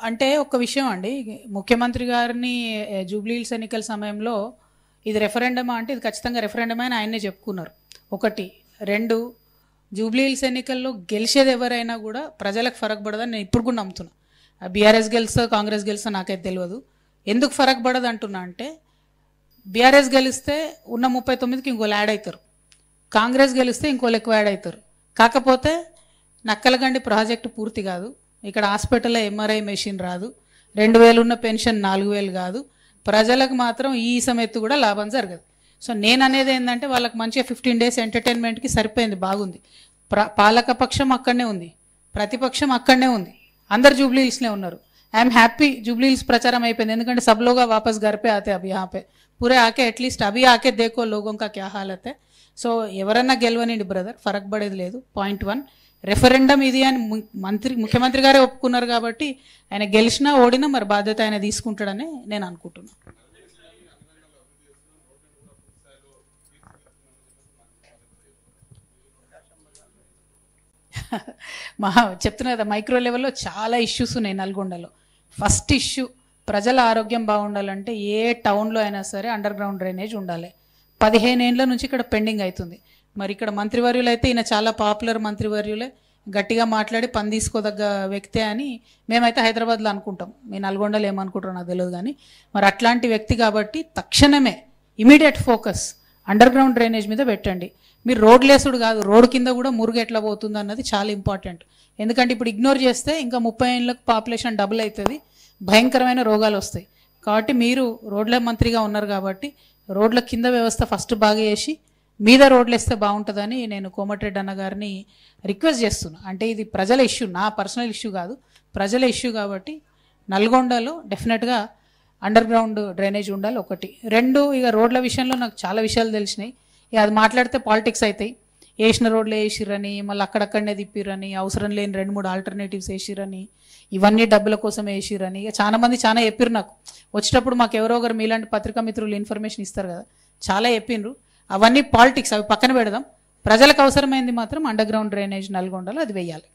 అంటే ఒక విషయం అండి, ముఖ్యమంత్రి గారిని జూబ్లీ హిల్స్ ఎన్నికల సమయంలో ఇది రెఫరెండమా అంటే ఇది ఖచ్చితంగా రెఫరెండమే అని ఆయనే చెప్పుకున్నారు. ఒకటి. రెండు, జూబ్లీ హిల్స్ ఎన్నికల్లో గెలిచేది ఎవరైనా కూడా ప్రజలకు ఫరక్ పడదని నేను ఇప్పుడు కూడా నమ్ముతున్నా. బీఆర్ఎస్ గెలుస్తా కాంగ్రెస్ గెలుస్తా నాకైతే తెలియదు. ఎందుకు ఫరక్ పడదు అంటున్నా అంటే, బీఆర్ఎస్ గెలిస్తే ఉన్న 39కి ఇంకోళ్ళు యాడ్ అవుతారు, కాంగ్రెస్ గెలిస్తే ఇంకోళ్ళు ఎక్కువ యాడ్ అవుతారు. కాకపోతే నక్కలగండి ప్రాజెక్టు పూర్తి కాదు, ఇక్కడ హాస్పిటల్లో ఎంఆర్ఐ మెషిన్ రాదు, 2000 ఉన్న పెన్షన్ 4000 కాదు, ప్రజలకు మాత్రం ఈ సమెత్తు కూడా లాభం జరగదు. సో నేను అనేది ఏంటంటే వాళ్ళకి మంచిగా 15 days ఎంటర్టైన్మెంట్కి సరిపోయింది, బాగుంది. పాలకపక్షం అక్కడనే ఉంది, ప్రతిపక్షం అక్కడనే ఉంది, అందరు జూబ్లీ హిల్స్నే ఉన్నారు. I'm happy. జూబ్లీ హిల్స్ ప్రచారం అయిపోయింది, ఎందుకంటే सब लोग वापस घर पे आते अब यहाँ पे पूरे आके एटलीस्ट अभी आके देखो लोगों का क्या हालत है. సో ఎవరన్నా గెలవనండి బ్రదర్, ఫరక్ పడేది లేదు. పాయింట్ 1, రెఫరెండం ఇది అని ముఖ్యమంత్రి గారే ఒప్పుకున్నారు కాబట్టి ఆయన గెలిచినా ఓడినా మరి బాధ్యత ఆయన తీసుకుంటాడని నేను అనుకుంటున్నాను. చెప్తున్నా కదా, మైక్రో లెవెల్లో చాలా ఇష్యూస్ ఉన్నాయి నల్గొండలో. ఫస్ట్ ఇష్యూ, ప్రజల ఆరోగ్యం బాగుండాలంటే ఏ టౌన్లో అయినా సరే అండర్ గ్రౌండ్ డ్రైనేజ్ ఉండాలి. 15 ఏళ్ళ నుంచి ఇక్కడ పెండింగ్ అవుతుంది. మరి ఇక్కడ మంత్రివర్యులు అయితే ఈయన చాలా పాపులర్ మంత్రివర్యులే, గట్టిగా మాట్లాడి పని తీసుకోదగ్గ వ్యక్తే అని మేమైతే హైదరాబాద్లో అనుకుంటాం. మీ నల్గొండలో ఏమనుకుంటారో నాకు తెలియదు కానీ మరి అట్లాంటి వ్యక్తి కాబట్టి తక్షణమే immediate focus under ground drainage మీద పెట్టండి. మీరు రోడ్ లేసుడు కాదు, రోడ్ కింద కూడా మురుగు ఎట్లా పోతుంది అన్నది చాలా ఇంపార్టెంట్. ఎందుకంటే ఇప్పుడు ఇగ్నోర్ చేస్తే ఇంకా 30 ఏళ్ళకు పాపులేషన్ డబుల్ అవుతుంది, భయంకరమైన రోగాలు వస్తాయి. కాబట్టి మీరు రోడ్ల మంత్రిగా ఉన్నారు కాబట్టి రోడ్ల కింద వ్యవస్థ ఫస్ట్ బాగా చేసి మీద రోడ్లు వేస్తే బాగుంటుందని నేను కోమటిరెడ్డి అన్న గారిని రిక్వెస్ట్ చేస్తున్నా. అంటే ఇది ప్రజల ఇష్యూ, నా పర్సనల్ ఇష్యూ కాదు, ప్రజల ఇష్యూ కాబట్టి నల్గొండలో డెఫినెట్గా అండర్ గ్రౌండ్ డ్రైనేజ్ ఉండాలి. ఒకటి. రెండు, ఇక రోడ్ల విషయంలో నాకు చాలా విషయాలు తెలిసినాయి. ఇక అది మాట్లాడితే పాలిటిక్స్ అవుతాయి. వేసిన రోడ్లు వేసిరని, మళ్ళీ అక్కడక్కడనే తిప్పిరని, అవసరం లేని 2-3 ఆల్టర్నేటివ్స్ వేసిరని, ఇవన్నీ డబ్బుల కోసం వేసిరని ఇక చాలా మంది చాలా చెప్పిర్రు. నాకు వచ్చేటప్పుడు మాకు ఎవరో ఒకరు మీలాంటి పత్రికా మిత్రులు ఇన్ఫర్మేషన్ ఇస్తారు కదా, చాలా చెప్పిండ్రు. అవన్నీ పాలిటిక్స్, అవి పక్కన పెడదాం. ప్రజలకు అవసరమైంది మాత్రం అండర్ గ్రౌండ్ డ్రైనేజ్ నల్గొండలో అది వేయాలి.